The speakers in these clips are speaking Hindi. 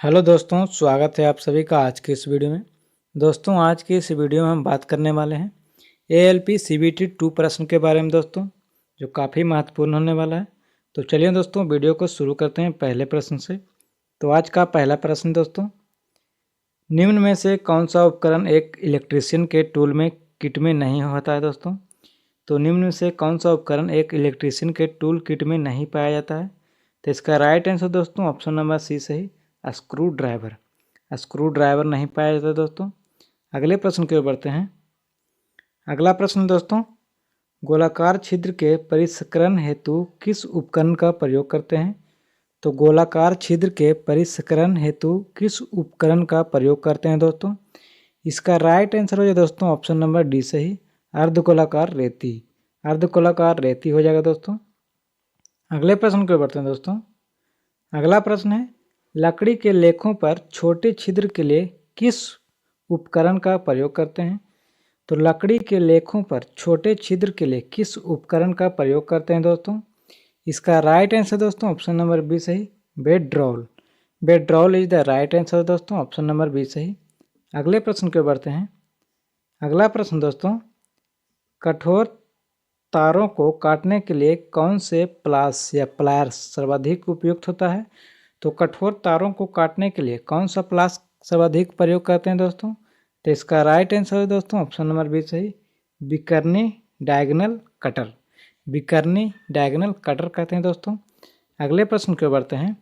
हेलो दोस्तों, स्वागत है आप सभी का आज के इस वीडियो में। दोस्तों, आज की इस वीडियो में हम बात करने वाले हैं ALP CBT 2 प्रश्न के बारे में दोस्तों, जो काफ़ी महत्वपूर्ण होने वाला है। तो चलिए दोस्तों, वीडियो को शुरू करते हैं पहले प्रश्न से। तो आज का पहला प्रश्न दोस्तों, निम्न में से कौन सा उपकरण एक इलेक्ट्रीशियन के टूल में किट में नहीं होता है दोस्तों। तो निम्न में से कौन सा उपकरण एक इलेक्ट्रीशियन के टूल किट में नहीं पाया जाता है। तो इसका राइट आंसर दोस्तों ऑप्शन नंबर सी सही, स्क्रू ड्राइवर। स्क्रू ड्राइवर नहीं पाया जाता दोस्तों। अगले प्रश्न की ओर बढ़ते हैं। अगला प्रश्न दोस्तों, गोलाकार छिद्र के परिष्करण हेतु किस उपकरण का प्रयोग करते हैं। तो गोलाकार छिद्र के परिष्करण हेतु किस उपकरण का प्रयोग करते हैं दोस्तों। इसका राइट आंसर हो जाए दोस्तों ऑप्शन नंबर डी सही, अर्धगोलाकार रेती। अर्धगोलाकार रेती हो जाएगा दोस्तों। अगले प्रश्न की ओर बढ़ते हैं दोस्तों। अगला प्रश्न है, लकड़ी के लेखों पर छोटे छिद्र के लिए किस उपकरण का प्रयोग करते हैं। तो लकड़ी के लेखों पर छोटे छिद्र के लिए किस उपकरण का प्रयोग करते हैं दोस्तों। इसका राइट आंसर दोस्तों ऑप्शन नंबर बी सही, bed roll. Bed roll is the right answer दोस्तों, ऑप्शन नंबर बी सही। अगले प्रश्न की ओर बढ़ते हैं। अगला प्रश्न दोस्तों, कठोर तारों को काटने के लिए कौन से प्लास या प्लायर्स सर्वाधिक उपयुक्त होता है। तो कठोर तारों को काटने के लिए कौन सा प्लास सर्वाधिक प्रयोग करते हैं दोस्तों। तो इसका राइट आंसर है दोस्तों ऑप्शन नंबर बी सही, बिकर्नी डायगोनल कटर। बिकर्नी डायगोनल कटर कहते हैं दोस्तों। अगले प्रश्न की ओर बढ़ते हैं।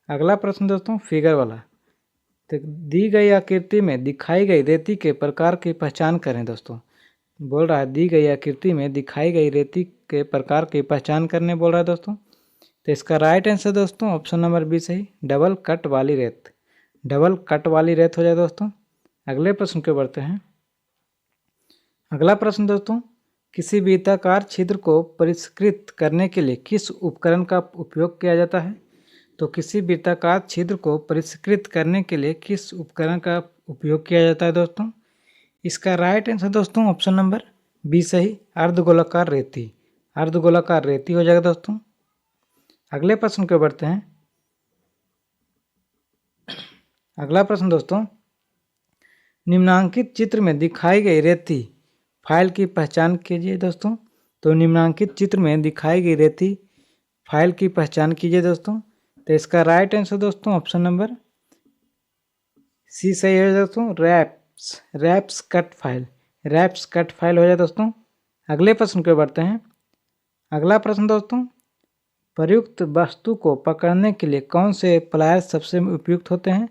अगला प्रश्न दोस्तों फिगर वाला, तो दी गई आकृति में दिखाई गई रेती के प्रकार की पहचान करें दोस्तों। बोल रहा है दी गई आकृति में दिखाई गई रेती के प्रकार की पहचान करने बोल रहा है दोस्तों। तो इसका राइट आंसर दोस्तों ऑप्शन नंबर बी सही, डबल कट वाली रेत। डबल कट वाली रेत हो जाए दोस्तों। अगले प्रश्न के बढ़ते हैं। अगला प्रश्न दोस्तों, किसी वृत्ताकार छिद्र को परिष्कृत करने के लिए किस उपकरण का उपयोग किया जाता है। तो किसी वृत्ताकार छिद्र को परिष्कृत करने के लिए किस उपकरण का उपयोग किया जाता है दोस्तों। इसका राइट आंसर दोस्तों ऑप्शन नंबर बी सही, अर्धगोलाकार रेती। अर्धगोलाकार रेती हो जाएगा दोस्तों। अगले प्रश्न को बढ़ते हैं। अगला प्रश्न दोस्तों, निम्नांकित चित्र में दिखाई गई रेती फाइल की पहचान कीजिए दोस्तों। तो निम्नांकित चित्र में दिखाई गई रेती फाइल की पहचान कीजिए दोस्तों। तो इसका राइट आंसर दोस्तों ऑप्शन नंबर सी सही है दोस्तों, raps cut file. Raps cut file हो जाए दोस्तों। अगले प्रश्न को बढ़ते हैं। अगला प्रश्न दोस्तों, प्रयुक्त वस्तु को पकड़ने के लिए कौन से प्लायर सबसे उपयुक्त होते हैं।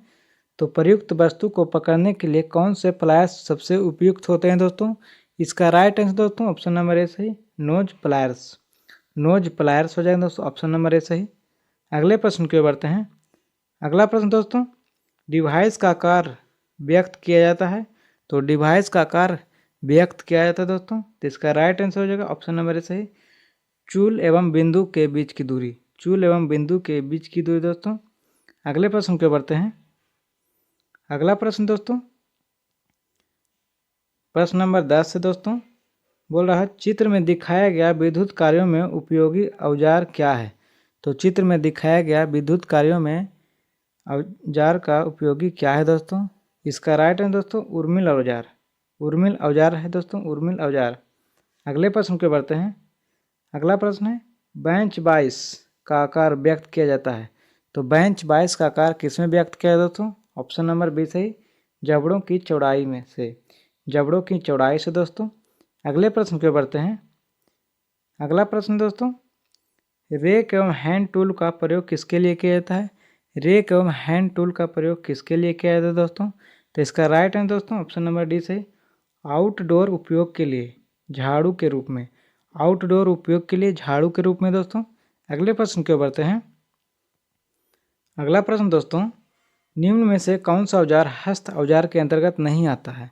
तो प्रयुक्त वस्तु को पकड़ने के लिए कौन से प्लायर्स सबसे उपयुक्त होते हैं दोस्तों। इसका राइट आंसर दोस्तों ऑप्शन नंबर ए सही, नोज प्लायर्स। नोज प्लायर्स हो जाएगा दोस्तों, ऑप्शन नंबर ए सही। अगले प्रश्न की ओर बढ़ते हैं। अगला प्रश्न दोस्तों, डिवाइस का आकार व्यक्त किया जाता है। तो डिवाइस का आकार व्यक्त किया जाता है दोस्तों। तो इसका राइट आंसर हो जाएगा ऑप्शन नंबर ए सही, चूल एवं बिंदु के बीच की दूरी। चूल एवं बिंदु के बीच की दूरी दोस्तों। अगले प्रश्न की ओर बढ़ते हैं। अगला प्रश्न दोस्तों, प्रश्न नंबर 10 से दोस्तों, बोल रहा है चित्र में दिखाया गया विद्युत कार्यों में उपयोगी औजार क्या है। तो चित्र में दिखाया गया विद्युत कार्यों में औजार का उपयोगी क्या है दोस्तों। इसका राइट है दोस्तों उर्मिल औजार। उर्मिल औजार है दोस्तों, उर्मिल औजार। अगले प्रश्न के बढ़ते हैं। अगला प्रश्न है, बेंच बाइस का आकार व्यक्त किया जाता है। तो बेंच बाइस का आकार किसमें व्यक्त किया जाता है दोस्तों। ऑप्शन नंबर बी सही, जबड़ों की चौड़ाई में से। जबड़ों की चौड़ाई से दोस्तों। अगले प्रश्न पे बढ़ते हैं। अगला प्रश्न दोस्तों, रेक एवं हैंड टूल का प्रयोग किसके लिए किया जाता है। रेक एवं हैंड टूल का प्रयोग किसके लिए किया जाता है दोस्तों। तो इसका राइट है दोस्तों ऑप्शन नंबर डी सही, आउटडोर उपयोग के लिए, झाड़ू के रूप में। आउटडोर उपयोग के लिए झाड़ू के रूप में दोस्तों। अगले प्रश्न की ओर बढ़ते हैं। अगला प्रश्न दोस्तों, निम्न में से कौन सा औजार हस्त औजार के अंतर्गत नहीं आता है।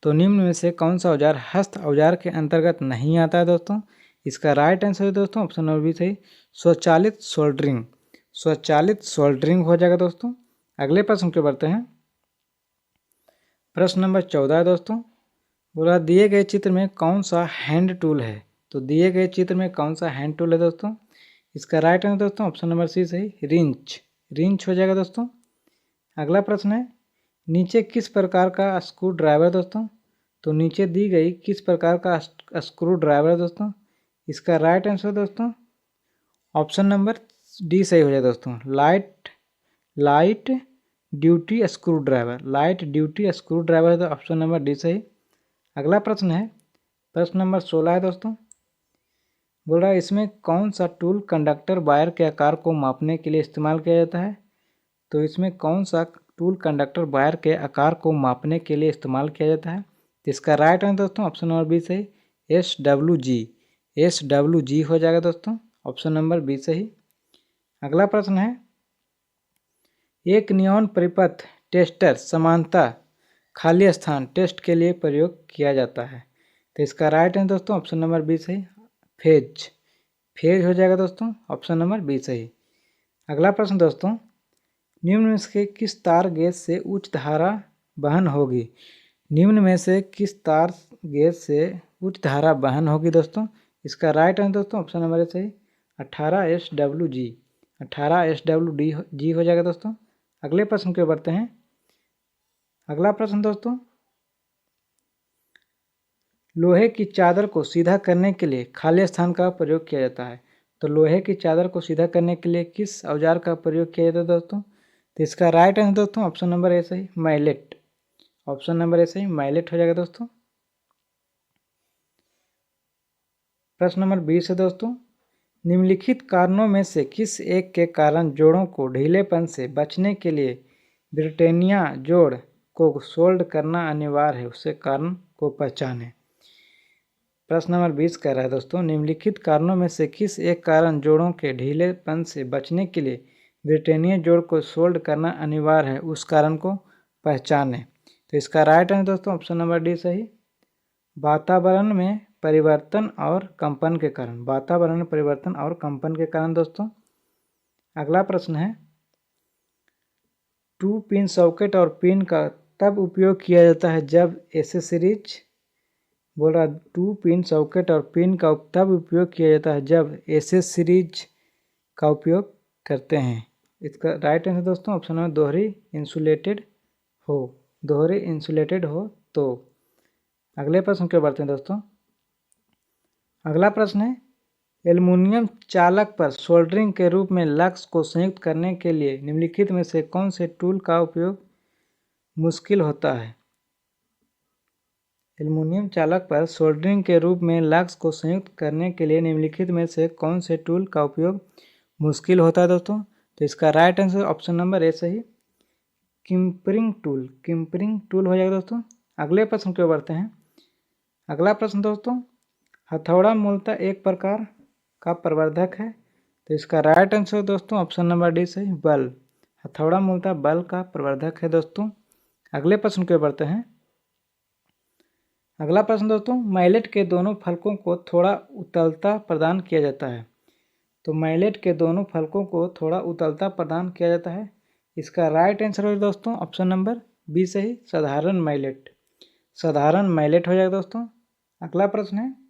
तो निम्न में से कौन सा औजार हस्त औजार के अंतर्गत नहीं आता है दोस्तों। इसका राइट आंसर है दोस्तों ऑप्शन नंबर बी सही, स्वचालित सोल्डरिंग। स्वचालित सोल्डरिंग हो जाएगा दोस्तों। अगले प्रश्न की ओर बढ़ते हैं। प्रश्न नंबर 14 है दोस्तों, बोला दिए गए चित्र में कौन सा हैंड टूल है। तो दिए गए चित्र में कौन सा हैंड टूल है दोस्तों। इसका राइट आंसर दोस्तों ऑप्शन नंबर सी सही, रिंच। रिंच हो जाएगा दोस्तों। अगला प्रश्न है नीचे किस प्रकार का स्क्रू ड्राइवर दोस्तों, तो नीचे दी गई किस प्रकार का स्क्रू ड्राइवर दोस्तों, इसका राइट आंसर दोस्तों ऑप्शन नंबर डी सही हो जाए दोस्तों, light duty screw driver, light duty screw driver तो ऑप्शन नंबर डी सही। अगला प्रश्न है प्रश्न नंबर 16 है दोस्तों, बोल रहा है इसमें कौन सा टूल कंडक्टर वायर के आकार को मापने के लिए इस्तेमाल किया जाता है, तो इसमें कौन सा टूल कंडक्टर वायर के आकार को मापने के लिए इस्तेमाल किया जाता है, तो इसका राइट आंसर दोस्तों ऑप्शन नंबर बी सही, SWG हो जाएगा दोस्तों, ऑप्शन नंबर बी सही। अगला प्रश्न है एक नियॉन परिपथ टेस्टर समानता खाली स्थान टेस्ट के लिए प्रयोग किया जाता है, तो इसका राइट आंसर दोस्तों ऑप्शन नंबर बी सही, फेज हो जाएगा दोस्तों, ऑप्शन नंबर बी सही। अगला प्रश्न दोस्तों निम्न में से किस तार गेज से उच्च धारा वहन होगी, निम्न में से किस तार गेज से उच्च धारा वहन होगी दोस्तों, इसका राइट आंसर दोस्तों ऑप्शन नंबर ए सही 18SWG हो जाएगा दोस्तों। अगले प्रश्न के बढ़ते हैं। अगला प्रश्न दोस्तों लोहे की चादर को सीधा करने के लिए खाली स्थान का प्रयोग किया जाता है, तो लोहे की चादर को सीधा करने के लिए किस औजार का प्रयोग किया जाता है दोस्तों, तो इसका राइट आंसर दोस्तों ऑप्शन नंबर ए सही मैलेट, ऑप्शन नंबर ए सही मैलेट हो जाएगा दोस्तों। प्रश्न नंबर 20 है दोस्तों निम्नलिखित कारणों में से किस एक के कारण जोड़ों को ढीलेपन से बचने के लिए ब्रिटानिया जोड़ को सोल्ड करना अनिवार्य है, उससे कारण को पहचानें। प्रश्न नंबर 20 कह रहा है दोस्तों निम्नलिखित कारणों में से किस एक कारण जोड़ों के ढीलेपन से बचने के लिए ब्रिटानिया जोड़ को सोल्ड करना अनिवार्य है, उस कारण को पहचानें, तो इसका राइट आंसर दोस्तों ऑप्शन नंबर डी सही वातावरण में परिवर्तन और कंपन के कारण, वातावरण में परिवर्तन और कंपन के कारण दोस्तों। अगला प्रश्न है 2 पिन सॉकेट और पिन का तब उपयोग किया जाता है जब एसेसरीज, बोल रहा 2 पिन सॉकेट और पिन का तब उपयोग किया जाता है जब एसेसरीज का उपयोग करते हैं, इसका राइट आंसर दोस्तों ऑप्शन नंबर दोहरी इंसुलेटेड हो तो। अगले प्रश्न के बढ़ते हैं दोस्तों। अगला प्रश्न है एल्युमिनियम चालक पर सोल्डरिंग के रूप में लक्स को संयुक्त करने के लिए निम्नलिखित में से कौन से टूल का उपयोग मुश्किल होता है, एल्युमिनियम चालक पर सोल्डरिंग के रूप में लक्स को संयुक्त करने के लिए निम्नलिखित में से कौन से टूल का उपयोग मुश्किल होता है दोस्तों, तो इसका right answer option number A सही किम्परिंग टूल हो जाएगा दोस्तों। अगले प्रश्न की ओर बढ़ते हैं। अगला प्रश्न दोस्तों हथौड़ा मूलतः एक प्रकार का प्रवर्धक है, तो इसका राइट आंसर दोस्तों ऑप्शन नंबर डी सही बल, हथौड़ा मूलतः बल का प्रवर्धक है दोस्तों। अगले प्रश्न की ओर बढ़ते हैं। अगला प्रश्न दोस्तों मैलेट के दोनों फलकों को थोड़ा उतलता प्रदान किया जाता है, तो मैलेट के दोनों फलकों को थोड़ा उतलता प्रदान किया जाता है, इसका राइट आंसर है दोस्तों ऑप्शन नंबर बी सही साधारण मैलेट हो जाएगा दोस्तों। अगला प्रश्न है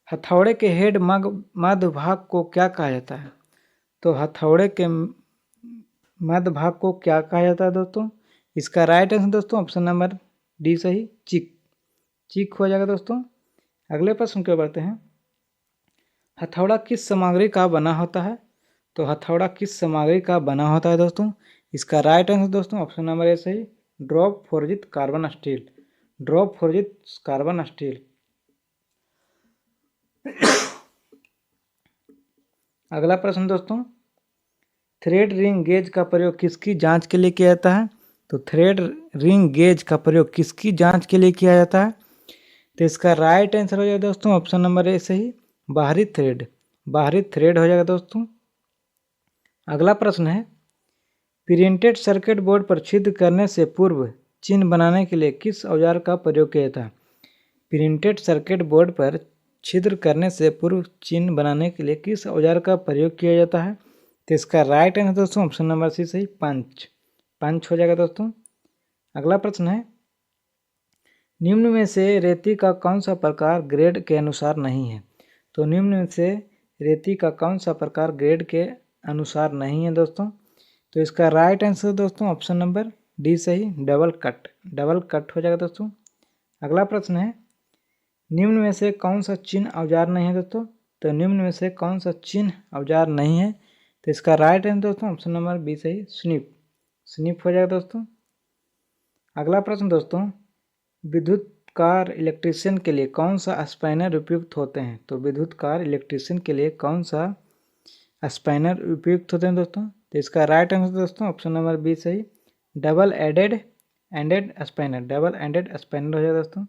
हथौड़े के हेड मध्य भाग को क्या कहा जाता है, तो हथौड़े के मध्य भाग को क्या कहा जाता है दोस्तों, इसका राइट आंसर दोस्तों ऑप्शन नंबर डी सही चिक हो जाएगा दोस्तों। अगले प्रश्न की ओर बढ़ते हैं। हथौड़ा किस सामग्री का बना होता है, तो हथौड़ा किस सामग्री का बना होता है दोस्तों, इसका राइट आंसर दोस्तों ऑप्शन नंबर ए सही ड्रॉप फोर्जित कार्बन स्टील। अगला प्रश्न दोस्तों थ्रेड रिंग गेज का प्रयोग किसकी जांच के लिए किया जाता है, तो थ्रेड रिंग गेज का प्रयोग किसकी जांच के लिए किया जाता है, तो इसका राइट आंसर हो जाएगा दोस्तों ऑप्शन नंबर ए सही बाहरी थ्रेड हो जाएगा दोस्तों। अगला प्रश्न है प्रिंटेड सर्किट बोर्ड पर छिद्र करने से पूर्व चिन्ह बनाने के लिए किस औजार का प्रयोग किया जाता है, प्रिंटेड सर्किट बोर्ड पर छिद्र करने से पूर्व चिन्ह बनाने के लिए किस औजार का प्रयोग किया जाता है, तो इसका राइट आंसर दोस्तों ऑप्शन नंबर सी सही पंच हो जाएगा दोस्तों। अगला प्रश्न है निम्न में से रेती का कौन सा प्रकार ग्रेड के अनुसार नहीं है, तो निम्न में से रेती का कौन सा प्रकार ग्रेड के अनुसार नहीं है दोस्तों, तो इसका राइट आंसर दोस्तों ऑप्शन नंबर डी सही, डबल कट हो जाएगा दोस्तों। अगला प्रश्न है, निम्न में से कौन सा चिन्ह औजार नहीं है दोस्तों? तो निम्न में से कौन सा चिन्ह औजार नहीं है? तो इसका राइट आंसर दोस्तों ऑप्शन नंबर बी सही, स्निप हो जाएगा दोस्तों। अगला प्रश्न दोस्तों, विद्युत कार इलेक्ट्रीशियन के लिए कौन सा स्पैनर उपयुक्त होते हैं? तो विद्युत कार इलेक्ट्रीशियन के लिए कौन सा स्पैनर उपयुक्त होते हैं दोस्तों? तो इसका राइट आंसर दोस्तों ऑप्शन नंबर बी सही, डबल एंडेड स्पैनर हो जाएगा दोस्तों।